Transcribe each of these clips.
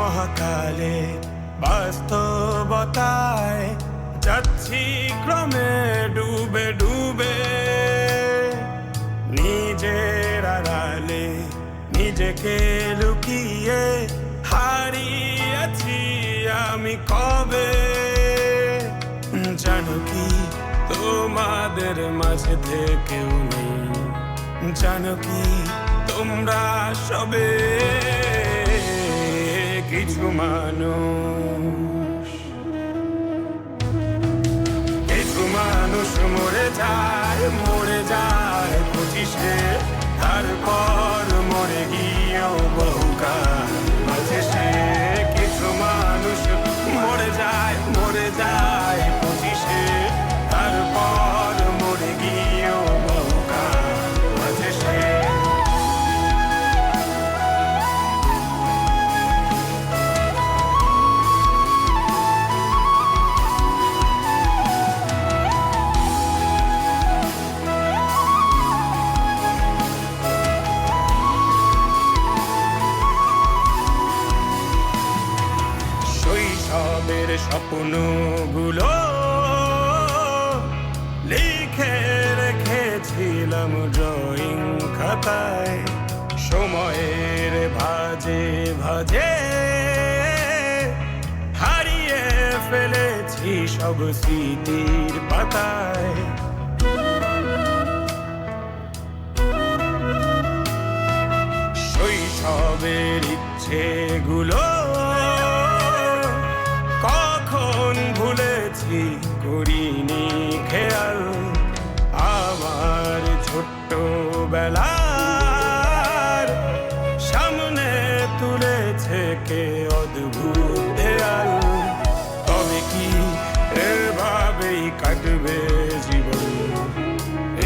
মহাকালে বাস্তবতায় যাচ্ছি ক্রমে ডুবে ডুবে, নিজের আড়ালে নিজেকে লুকিয়ে হারিয়েছি আমি কবে। জানো কি তোমাদের মাঝে থেকেও নেই, জানো কি তোমরা সবে কিছু মানুষ, কিছু মানুষ মরে যায় 25-এ, তারপর মরে গিয়েও বহুকাল মাঝে সে। কিছু মানুষ মরে যায় 25-এ, তারপর মরে গিয়েও বহুকাল মাঝে সে। শৈশবের স্বপ্নগুলো লিখে রেখেছিলাম ড্রয়িং খাতায়, সময়ের ভাজে ভাজে হারিয়ে ফেলেছি সব স্মৃতির পাতায়। শৈশবের ইচ্ছেগুলো কখন ভুলেছি করিনি খেয়াল, আমার ছোট্ট বেলার সামনে তুলেছে কে অদ্ভুত দেয়াল। তবে কি এভাবেই কাটবে জীবন,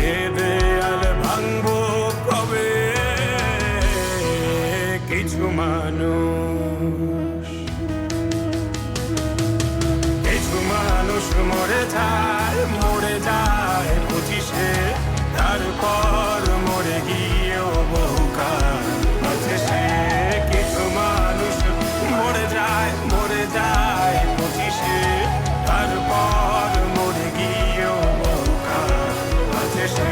এ দেয়াল ভাঙবো কবে? কিছু মানুষ, কিছু মানুষ মরে যায় 25-এ, তারপর মরে গিয়েও বহুকাল মাঝে সে। কিছু মানুষ মরে যায় 25-এ, তারপর মরে গিয়েও বহুকাল মাঝে সে।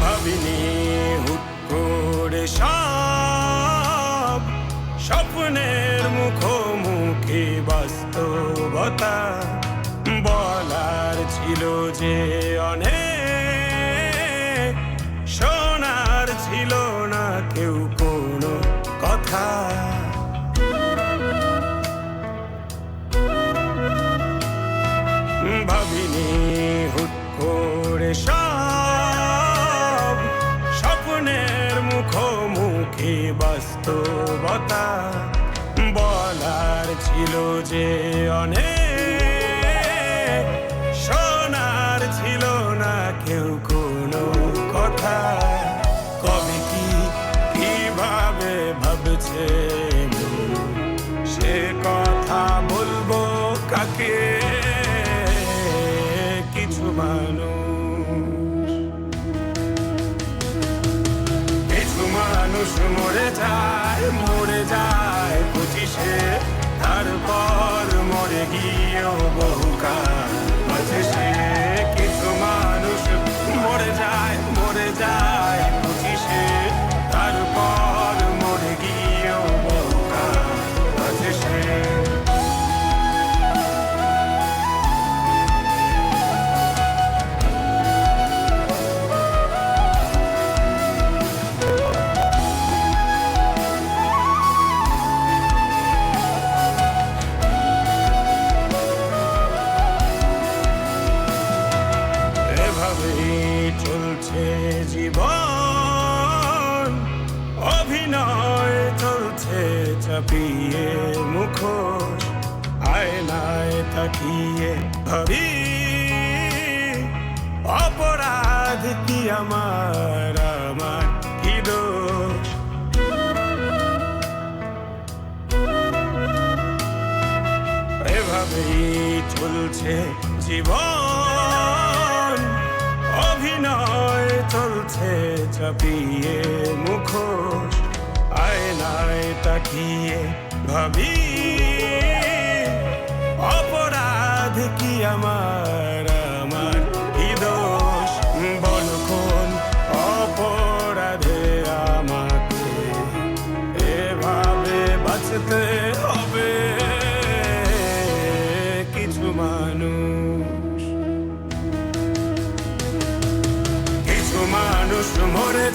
ভাবিনি হুট করে সব স্বপ্নের মুখোমুখি বাস্তবতা, বলার ছিল যে অনেক, শোনার ছিল না কেউ কোনো কথা। ভাবিনি হুট করে সব স্বপ্নের মুখোমুখি বাস্তবতা, বলার ছিল যে অনেক, শোনার ছিল না কেউ কোনো কথা। কবে কি কিভাবে ভাবছে সে কথা বলবো কাকে? কিছু মানুষ, কিছু মানুষ মরে যায় 25-এ, তারপর মরে গিয়েও বহুকাল মাঝে সে। কিছু মানুষ মরে যায় 25-এ, তারপর মরে গিয়েও বহুকাল মাঝে সে। চলছে জীবন, অভিনয় চলছে চাপিয়ে মুখোশ, আয়নায় তাকিয়ে ভাবি অপরাধ অপরাধ কি আমার কি দোষ? এভাবেই চলছে জীবন, অভিনয় চলছে চাপিয়ে মুখোশ। আয়নায় তাকিয়ে ভাবি অপরাধ কি আমার কি দোষ? বলক্ষণ অপরাধে আমাকে এভাবে বাঁচতে হবে। কিছু মানুষ মরে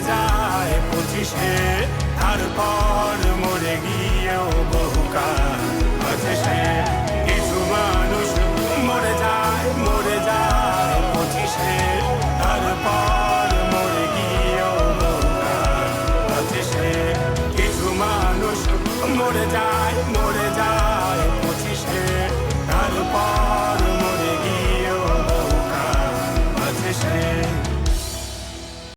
যায় 25-এ, তারপর মরে গিয়ে